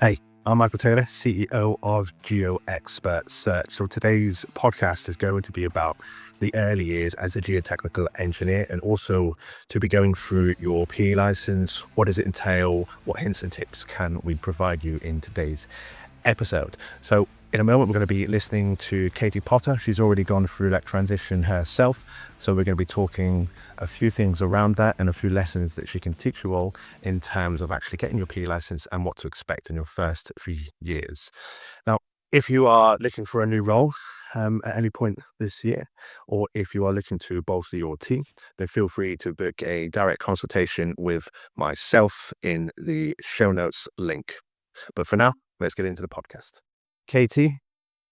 Hey, I'm Michael Taylor, CEO of GeoExpert Search. So today's podcast is going to be about the early years as a geotechnical engineer, and also to be going through your PE license. What does it entail? What hints and tips can we provide you in today's episode? So in a moment, we're going to be listening to Katie Potter. She's already gone through that transition herself. So we're going to be talking a few things around that and a few lessons that she can teach you all in terms of actually getting your PE license and what to expect in your first 3 years. Now, if you are looking for a new role at any point this year, or if you are looking to bolster your team, then feel free to book a direct consultation with myself in the show notes link. But for now, let's get into the podcast. Katie,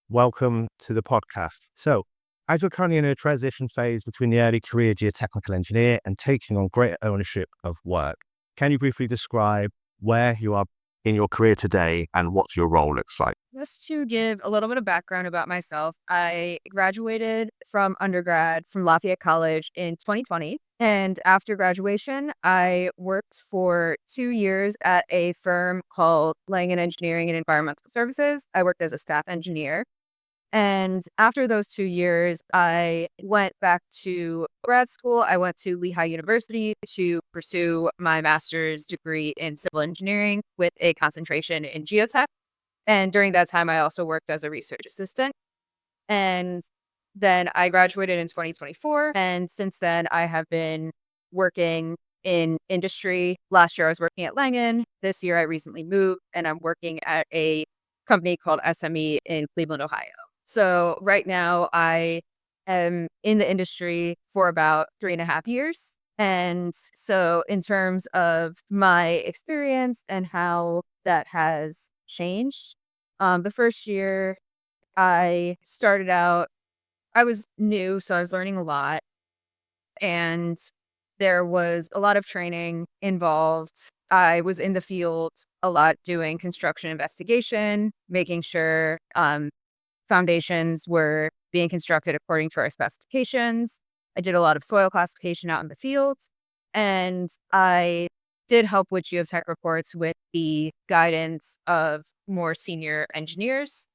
welcome to the podcast. So, as you're currently in a transition phase between the early career geotechnical engineer and taking on greater ownership of work, can you briefly describe where you are in your career today and what your role looks like? Just to give a little bit of background about myself, I graduated from undergrad from Lafayette College in 2020. And after graduation, I worked for 2 years at a firm called Langen Engineering and Environmental Services. I worked as a staff engineer. And after those 2 years, I went back to grad school. I went to Lehigh University to pursue my master's degree in civil engineering with a concentration in geotech. And during that time, I also worked as a research assistant. And then I graduated in 2024. And since then, I have been working in industry. Last year, I was working at Langen. This year, I recently moved and I'm working at a company called SME in Cleveland, Ohio. So right now, I am in the industry for about 3.5 years. And so, in terms of my experience and how that has changed, the first year I started out, I was new, so I was learning a lot. And there was a lot of training involved. I was in the field a lot doing construction investigation, making sure foundations were being constructed according to our specifications. I did a lot of soil classification out in the field, and I did help with geotech reports with the guidance of more senior engineers.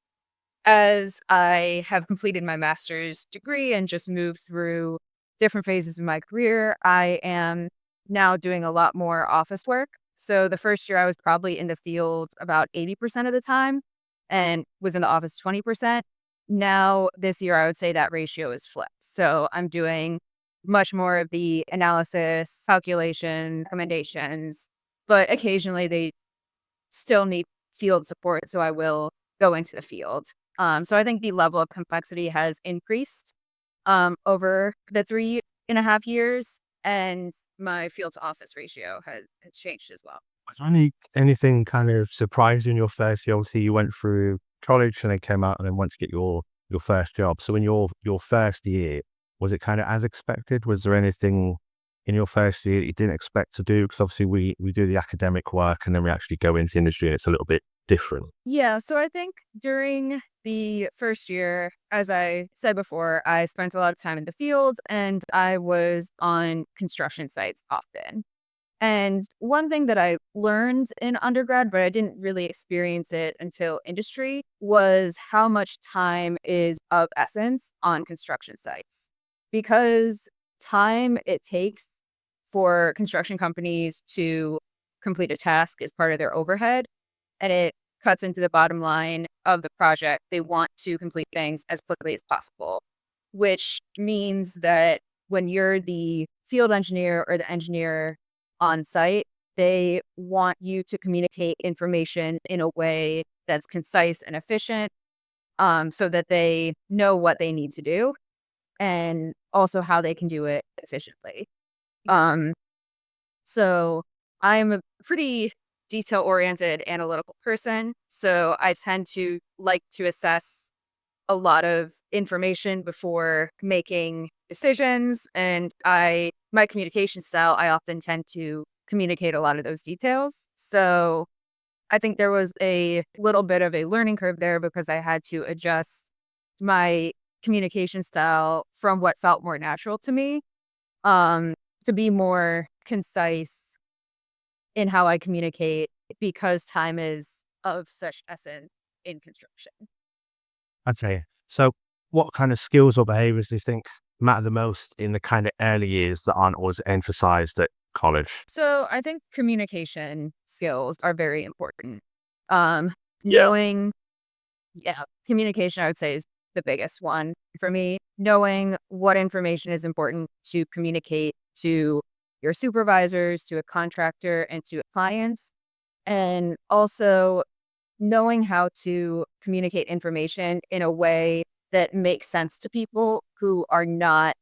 As I have completed my master's degree and just moved through different phases of my career, I am now doing a lot more office work. So the first year I was probably in the field about 80% of the time and was in the office 20%. Now, this year, I would say that ratio is flipped. So I'm doing much more of the analysis, calculation, recommendations, but occasionally they still need field support. So I will go into the field. So I think the level of complexity has increased over the 3.5 years, and my field to office ratio has changed as well. Was anything kind of surprised you in your first year? Obviously, you went through college and then came out and then went to get your first job. So in your first year, was it kind of as expected? Was there anything in your first year that you didn't expect to do? Because obviously we do the academic work and then we actually go into industry and it's a little bit different. Yeah, so I think during the first year, as I said before, I spent a lot of time in the field and I was on construction sites often. And one thing that I learned in undergrad, but I didn't really experience it until industry, was how much time is of essence on construction sites. Because time it takes for construction companies to complete a task is part of their overhead, and it cuts into the bottom line of the project. They want to complete things as quickly as possible, which means that when you're the field engineer or the engineer on site, they want you to communicate information in a way that's concise and efficient, so that they know what they need to do and also how they can do it efficiently. Um, so I'm a pretty detail-oriented analytical person, so I tend to like to assess a lot of information before making decisions, and my communication style, I often tend to communicate a lot of those details. So I think there was a little bit of a learning curve there because I had to adjust my communication style from what felt more natural to me, to be more concise in how I communicate because time is of such essence in construction. Okay. So what kind of skills or behaviors do you think matter the most in the kind of early years that aren't always emphasized at college? So I think communication skills are very important. Um, Yeah. knowing, yeah, communication, I would say, is the biggest one for me. Knowing what information is important to communicate to your supervisors, to a contractor, and to clients. And also knowing how to communicate information in a way that makes sense to people who are not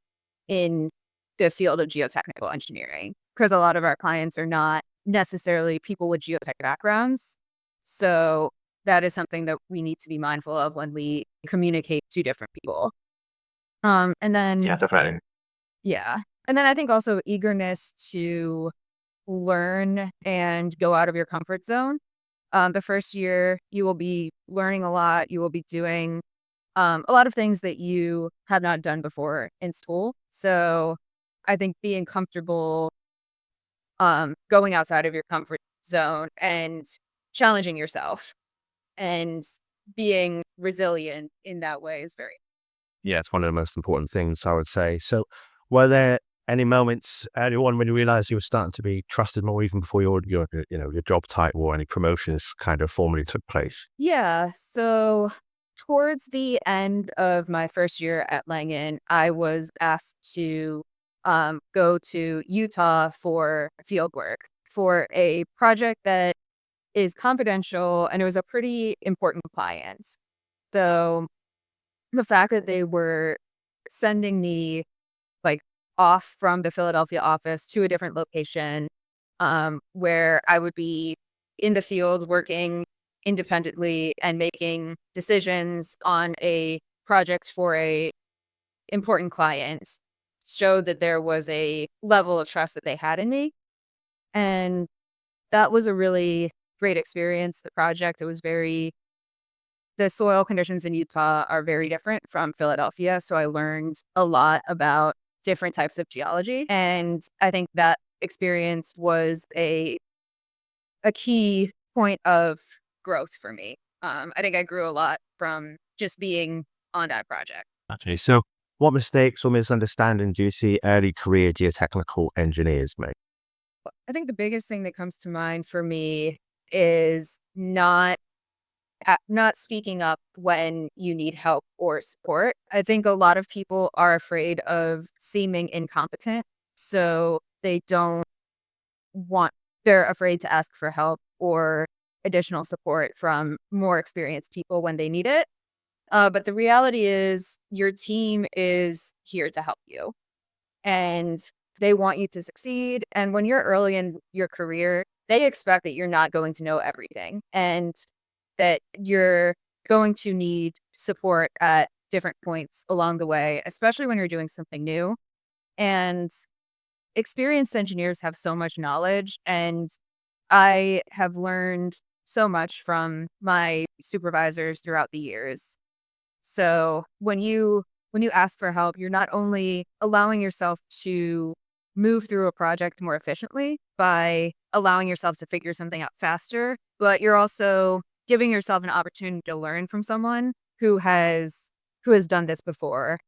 in the field of geotechnical engineering, because a lot of our clients are not necessarily people with geotech backgrounds. So that is something that we need to be mindful of when we communicate to different people. And Yeah, then, definitely. yeah. And then I think also eagerness to learn and go out of your comfort zone. The first year, you will be learning a lot. You will be doing a lot of things that you have not done before in school. So I think being comfortable going outside of your comfort zone and challenging yourself and being resilient in that way is very. Yeah, it's one of the most important things, I would say. So were there any moments early on when you realized you were starting to be trusted more even before your job title or any promotions kind of formally took place? Yeah. So towards the end of my first year at Langen, I was asked to go to Utah for field work for a project that is confidential, and it was a pretty important client. So the fact that they were sending me like off from the Philadelphia office to a different location, where I would be in the field working independently and making decisions on a project for a important client, showed that there was a level of trust that they had in me. And that was a really great experience. The project, it was very, the soil conditions in Utah are very different from Philadelphia. So I learned a lot about different types of geology. And I think that experience was a key point of growth for me. I think I grew a lot from just being on that project. Okay, so what mistakes or misunderstandings do you see early career geotechnical engineers make? I think the biggest thing that comes to mind for me is not speaking up when you need help or support. I think a lot of people are afraid of seeming incompetent, so they don't want they're afraid to ask for help or additional support from more experienced people when they need it. But the reality is your team is here to help you, and they want you to succeed. And when you're early in your career, they expect that you're not going to know everything and that you're going to need support at different points along the way, especially when you're doing something new. And experienced engineers have so much knowledge, and I have learned so much from my supervisors throughout the years. So when you ask for help, you're not only allowing yourself to move through a project more efficiently by allowing yourself to figure something out faster, but you're also giving yourself an opportunity to learn from someone who has done this before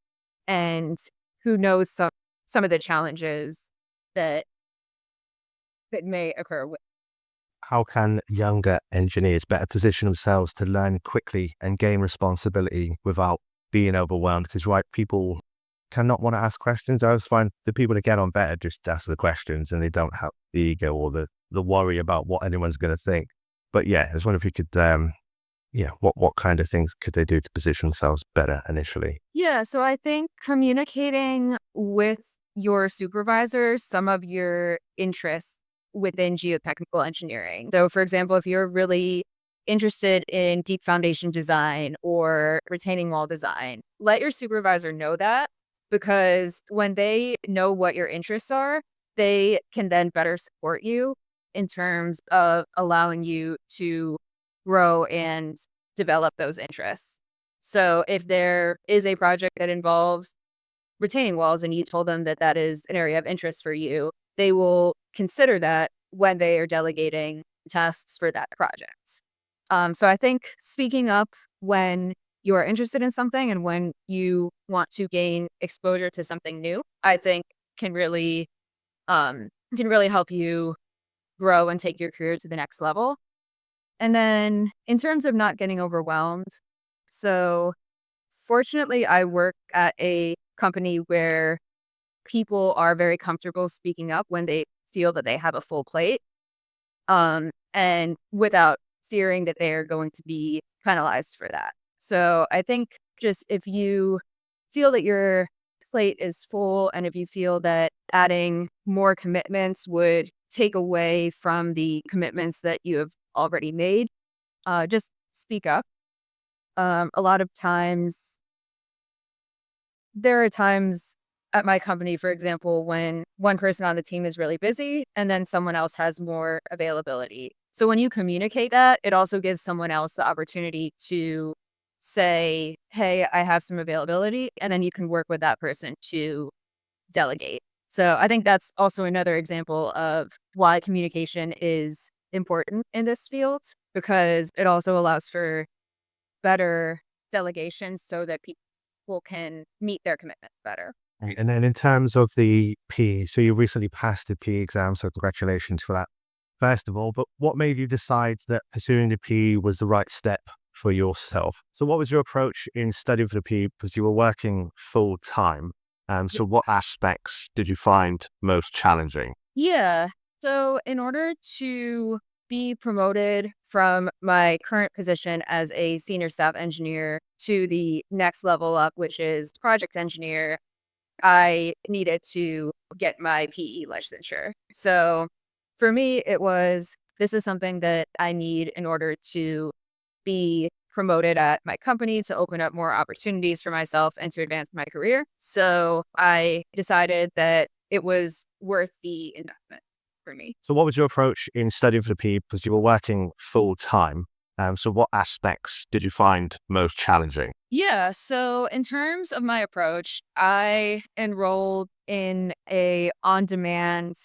and who knows some of the challenges that that may occur with. How can younger engineers better position themselves to learn quickly and gain responsibility without being overwhelmed? Because right, people cannot want to ask questions. I always find the people that get on better just ask the questions and they don't have the ego or the worry about what anyone's going to think. But yeah, I was wondering if you could, yeah, what kind of things could they do to position themselves better initially? Yeah, so I think communicating with your supervisors some of your interests within geotechnical engineering. So, for example, if you're really interested in deep foundation design or retaining wall design, let your supervisor know that, because when they know what your interests are, they can then better support you in terms of allowing you to grow and develop those interests. So if there is a project that involves retaining walls and you told them that that is an area of interest for you, they will consider that when they are delegating tasks for that project. So I think speaking up when you are interested in something and when you want to gain exposure to something new, I think can really can really help you grow and take your career to the next level. And then in terms of not getting overwhelmed, so fortunately I work at a company where people are very comfortable speaking up when they feel that they have a full plate, and without fearing that they are going to be penalized for that. So I think just if you feel that your plate is full and if you feel that adding more commitments would take away from the commitments that you have already made, just speak up. A lot of times, there are times at my company, for example, when one person on the team is really busy and then someone else has more availability. So when you communicate that, it also gives someone else the opportunity to say, hey, I have some availability. And then you can work with that person to delegate. So I think that's also another example of why communication is important in this field, because it also allows for better delegation so that people can meet their commitment better. Right. And then in terms of the PE, so you recently passed the PE exam, so congratulations for that, first of all. But what made you decide that pursuing the PE was the right step for yourself? So what was your approach in studying for the PE? Because you were working full time. So what aspects did you find most challenging? Yeah. So, in order to be promoted from my current position as a senior staff engineer to the next level up, which is project engineer, I needed to get my PE licensure. So, for me, it was this is something that I need in order to be promoted at my company, to open up more opportunities for myself and to advance my career. So I decided that it was worth the investment for me. So what was your approach in studying for the PE? Because you were working full time. So what aspects did you find most challenging? Yeah, so in terms of my approach, I enrolled in a on-demand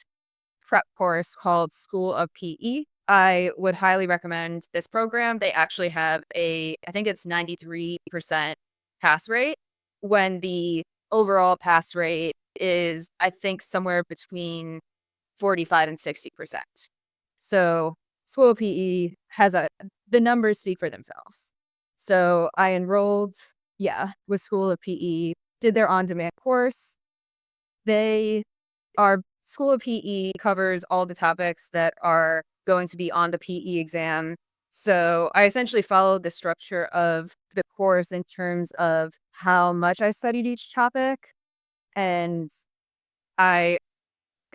prep course called School of PE. I would highly recommend this program. They actually have I think it's 93% pass rate when the overall pass rate is, I think, somewhere between 45 and 60%. So School of PE the numbers speak for themselves. So I enrolled, yeah, with School of PE, did their on-demand course. They our School of PE covers all the topics that are going to be on the PE exam. So I essentially followed the structure of the course in terms of how much I studied each topic. And I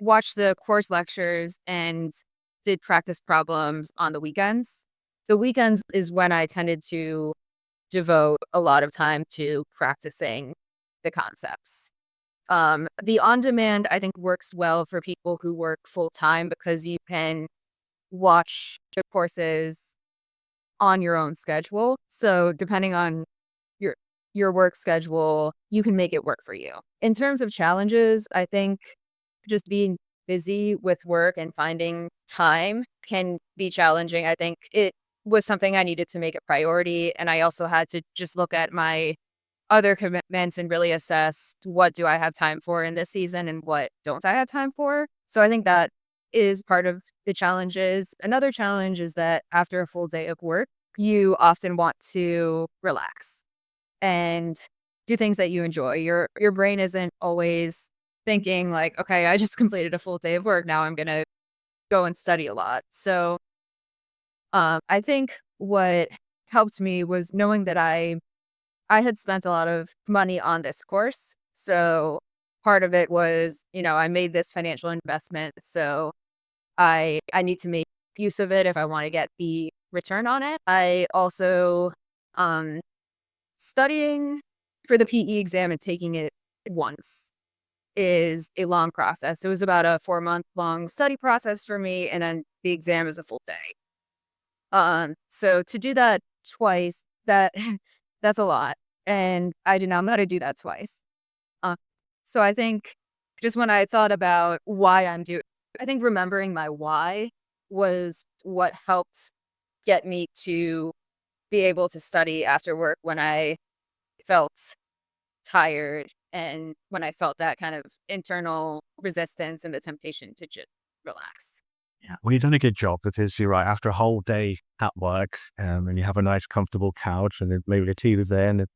watched the course lectures and did practice problems on the weekends. The weekends is when I tended to devote a lot of time to practicing the concepts. The on demand, I think, works well for people who work full time because you can watch the courses on your own schedule. So depending on your your work schedule, you can make it work for you. In terms of challenges, I think just being busy with work and finding time can be challenging. I think it was something I needed to make a priority, and I also had to just look at my other commitments and really assess what do I have time for in this season and what don't I have time for. So I think that is part of the challenges. Another challenge is that after a full day of work, you often want to relax and do things that you enjoy. Your brain isn't always thinking like, okay, I just completed a full day of work. Now I'm gonna go and study a lot. So I think what helped me was knowing that I had spent a lot of money on this course. So part of it was, I made this financial investment. So I need to make use of it if I want to get the return on it. I also um studying for the PE exam and taking it once is a long process. It was about a 4-month long study process for me, and then the exam is a full day. So to do that twice, that's a lot. And I did not know how to do that twice. Uh, so I think just when I thought about why I think remembering my why was what helped get me to be able to study after work when I felt tired and when I felt that kind of internal resistance and the temptation to just relax. Yeah. Well, you've done a good job because you're right. After a whole day at work, and you have a nice, comfortable couch, and then maybe the TV is there, and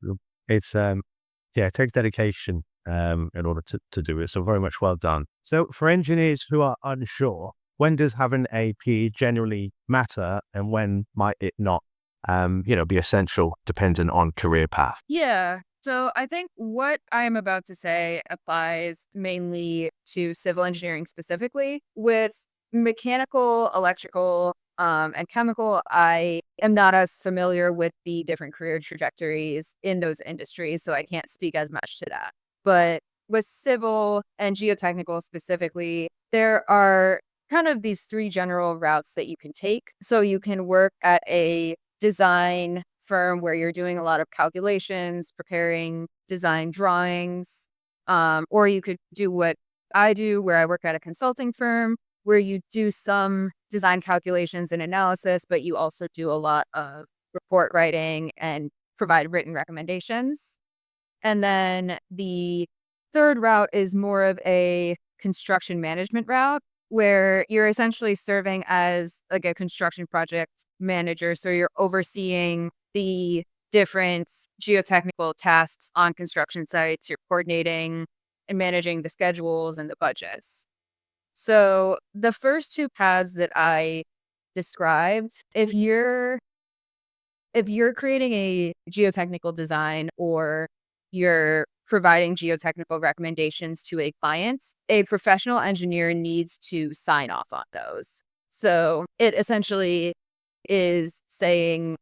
it's yeah, it takes dedication in order to do it. So very much well done. So for engineers who are unsure, when does having a PE generally matter, and when might it not? Be essential dependent on career path. Yeah. So I think what I am about to say applies mainly to civil engineering specifically. With mechanical, electrical, and chemical, I am not as familiar with the different career trajectories in those industries, so I can't speak as much to that. But with civil and geotechnical specifically, there are kind of these three general routes that you can take. So you can work at a design firm where you're doing a lot of calculations, preparing design drawings, or you could do what I do, where I work at a consulting firm, where you do some design calculations and analysis, but you also do a lot of report writing and provide written recommendations. And then the third route is more of a construction management route where you're essentially serving as like a construction project manager. So you're overseeing the different geotechnical tasks on construction sites, you're coordinating and managing the schedules and the budgets. So the first two paths that I described, if you're creating a geotechnical design or you're providing geotechnical recommendations to a client, a professional engineer needs to sign off on those. So it essentially is saying,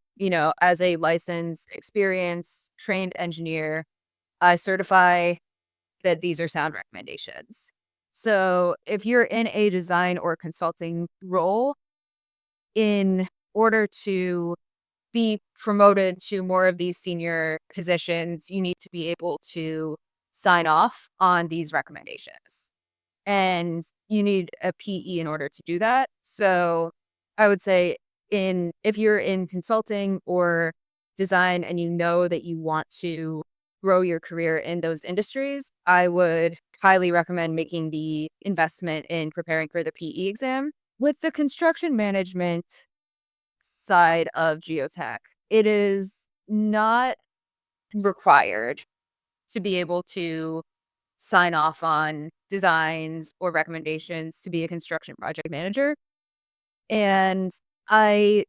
as a licensed, experienced, trained engineer, I certify that these are sound recommendations. So if you're in a design or consulting role, in order to be promoted to more of these senior positions, you need to be able to sign off on these recommendations. And you need a PE in order to do that. So I would say if you're in consulting or design and you know that you want to grow your career in those industries, I would highly recommend making the investment in preparing for the PE exam. With the construction management side of geotech, it is not required to be able to sign off on designs or recommendations to be a construction project manager. And I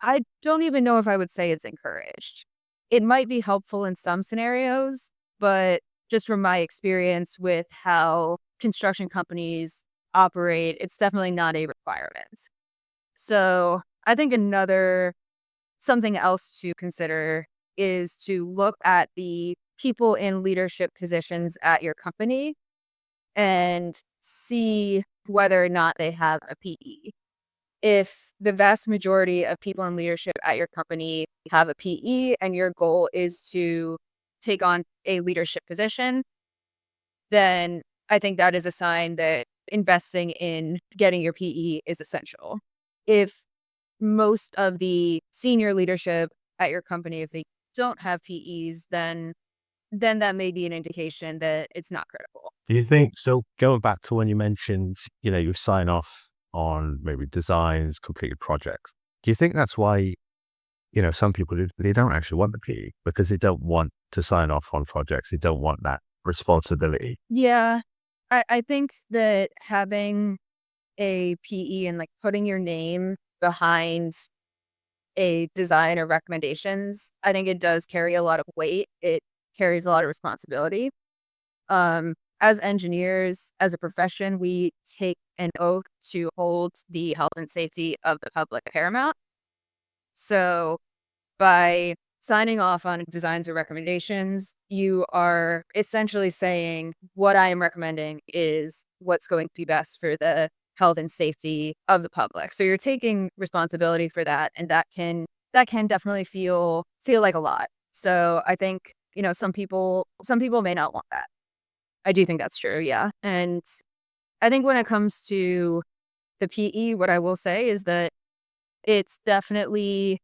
I don't even know if I would say it's encouraged. It might be helpful in some scenarios, but just from my experience with how construction companies operate, it's definitely not a requirement. So I think another something else to consider is to look at the people in leadership positions at your company and see whether or not they have a PE. If the vast majority of people in leadership at your company have a PE and your goal is to take on a leadership position, then I think that is a sign that investing in getting your PE is essential. If most of the senior leadership at your company, if they don't have PEs, then that may be an indication that it's not critical. Do you think so? Going back to when you mentioned, you sign off on maybe designs, completed projects. Do you think that's why, some people they don't actually want the PE because they don't want to sign off on projects. They don't want that responsibility. Yeah, I think that having a PE and like putting your name behind a design or recommendations, I think it does carry a lot of weight. It carries a lot of responsibility. As engineers, as a profession, we take an oath to hold the health and safety of the public paramount. So by signing off on designs or recommendations, you are essentially saying what I am recommending is what's going to be best for the health and safety of the public. So you're taking responsibility for that, and that can definitely feel like a lot. So I think, some people may not want that. I do think that's true, yeah. And I think when it comes to the PE, what I will say is that it's definitely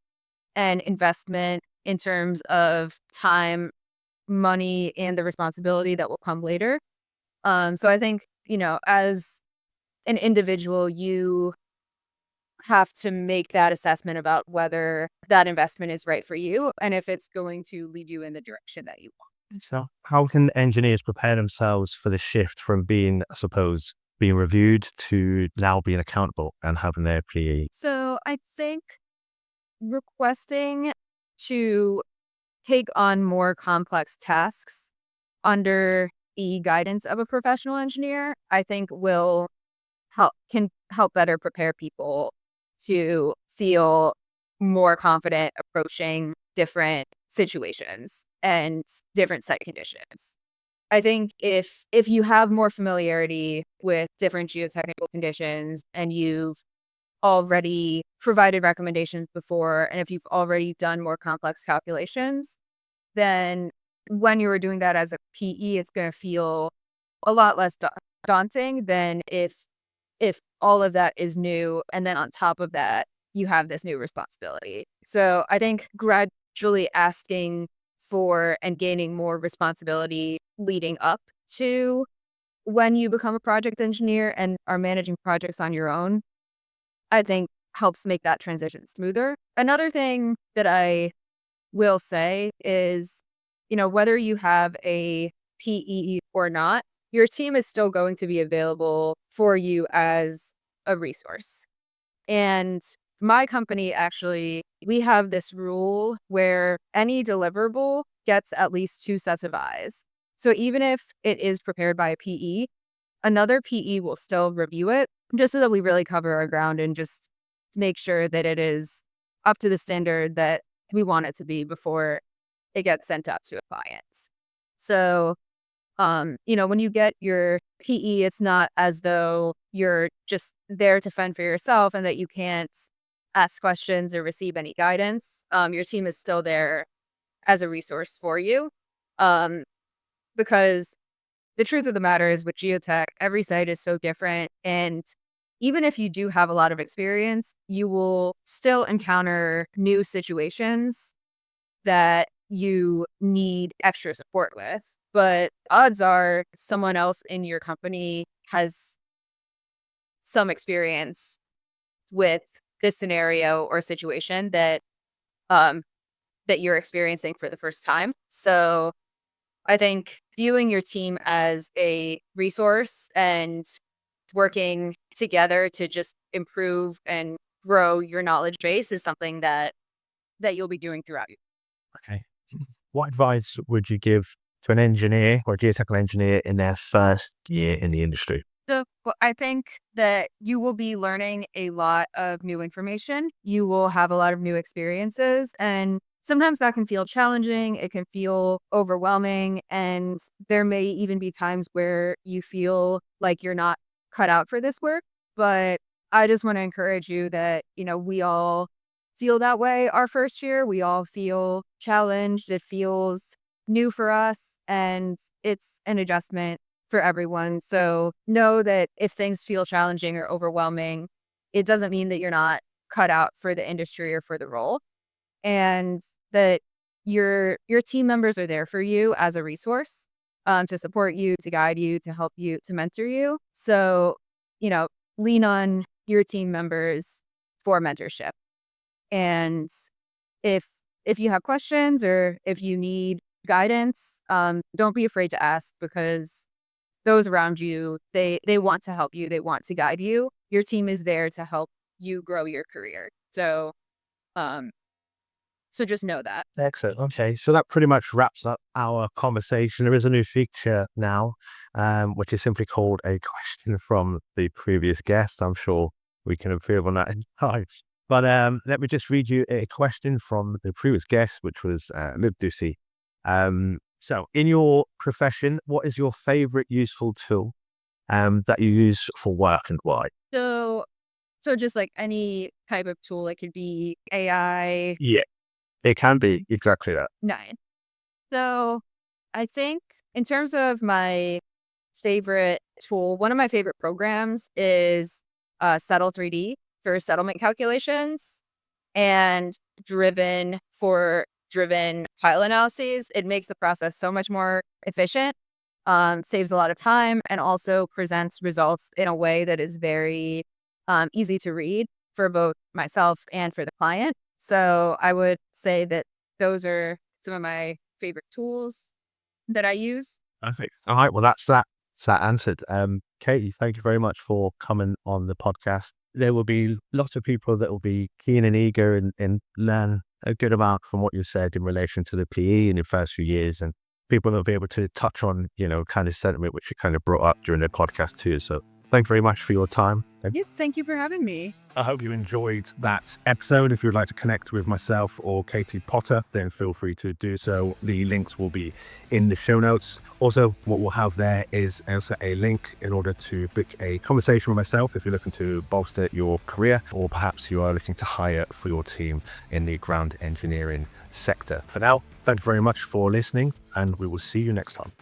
an investment in terms of time, money, and the responsibility that will come later. So I think, as an individual, you have to make that assessment about whether that investment is right for you and if it's going to lead you in the direction that you want. So, how can engineers prepare themselves for the shift from being, I suppose, being reviewed to now being accountable and having their PE? So I think requesting to take on more complex tasks under the guidance of a professional engineer, I think can help better prepare people to feel more confident approaching different situations and different site conditions. I think if you have more familiarity with different geotechnical conditions and you've already provided recommendations before, and if you've already done more complex calculations, then when you were doing that as a PE, it's going to feel a lot less daunting than if all of that is new, and then on top of that, you have this new responsibility. So I think gradually asking for and gaining more responsibility leading up to when you become a project engineer and are managing projects on your own, I think helps make that transition smoother. Another thing that I will say is, whether you have a PE or not, your team is still going to be available for you as a resource. And my company actually, we have this rule where any deliverable gets at least two sets of eyes. So even if it is prepared by a PE, another PE will still review it just so that we really cover our ground and just make sure that it is up to the standard that we want it to be before it gets sent out to a client. So, when you get your PE, it's not as though you're just there to fend for yourself and that you can't ask questions or receive any guidance. Your team is still there as a resource for you. Um, because the truth of the matter is with geotech, every site is so different. And even if you do have a lot of experience, you will still encounter new situations that you need extra support with. But odds are someone else in your company has some experience with this scenario or situation um that you're experiencing for the first time. So I think viewing your team as a resource and working together to just improve and grow your knowledge base is something that you'll be doing throughout. Okay. What advice would you give to an engineer or a geotechnical engineer in their first year in the industry? So, well, I think that you will be learning a lot of new information. You will have a lot of new experiences, and sometimes that can feel challenging. It can feel overwhelming, and there may even be times where you feel like you're not cut out for this work. But I just want to encourage you that, we all feel that way our first year. We all feel challenged. It feels new for us, and it's an adjustment for everyone. So know that if things feel challenging or overwhelming, it doesn't mean that you're not cut out for the industry or for the role, and that your team members are there for you as a resource, to support you, to guide you, to help you, to mentor you. So, you know, lean on your team members for mentorship. And if if you have questions or if you need guidance, don't be afraid to ask, because those around you, they want to help you, they want to guide you. Your team is there to help you grow your career. Um, so just know that. Excellent. Okay, so that pretty much wraps up our conversation. There is a new feature now, which is simply called a question from the previous guest. I'm sure we can improve on that in time. But let me just read you a question from the previous guest, which was Mibdusi. So, in your profession, what is your favorite useful tool that you use for work and why? So so just like any type of tool, it could be AI. Yeah, it can be exactly that. Nine. So I think in terms of my favorite tool, one of my favorite programs is Settle 3D for settlement calculations. and driven pilot analyses, it makes the process so much more efficient, saves a lot of time, and also presents results in a way that is very easy to read for both myself and for the client. So I would say that those are some of my favorite tools that I use. Perfect. All right. Well, that's that answered. Katie, thank you very much for coming on the podcast. There will be lots of people that will be keen and eager and learn a good amount from what you said in relation to the PE in your first few years, and people that will be able to touch on, kind of sentiment which you kind of brought up during the podcast too. So thank you very much for your time. Yeah, thank you for having me. I hope you enjoyed that episode. If you'd like to connect with myself or Katie Potter, then feel free to do so. The links will be in the show notes. Also, what we'll have there is also a link in order to book a conversation with myself if you're looking to bolster your career, or perhaps you are looking to hire for your team in the ground engineering sector. For now, thank you very much for listening, and we will see you next time.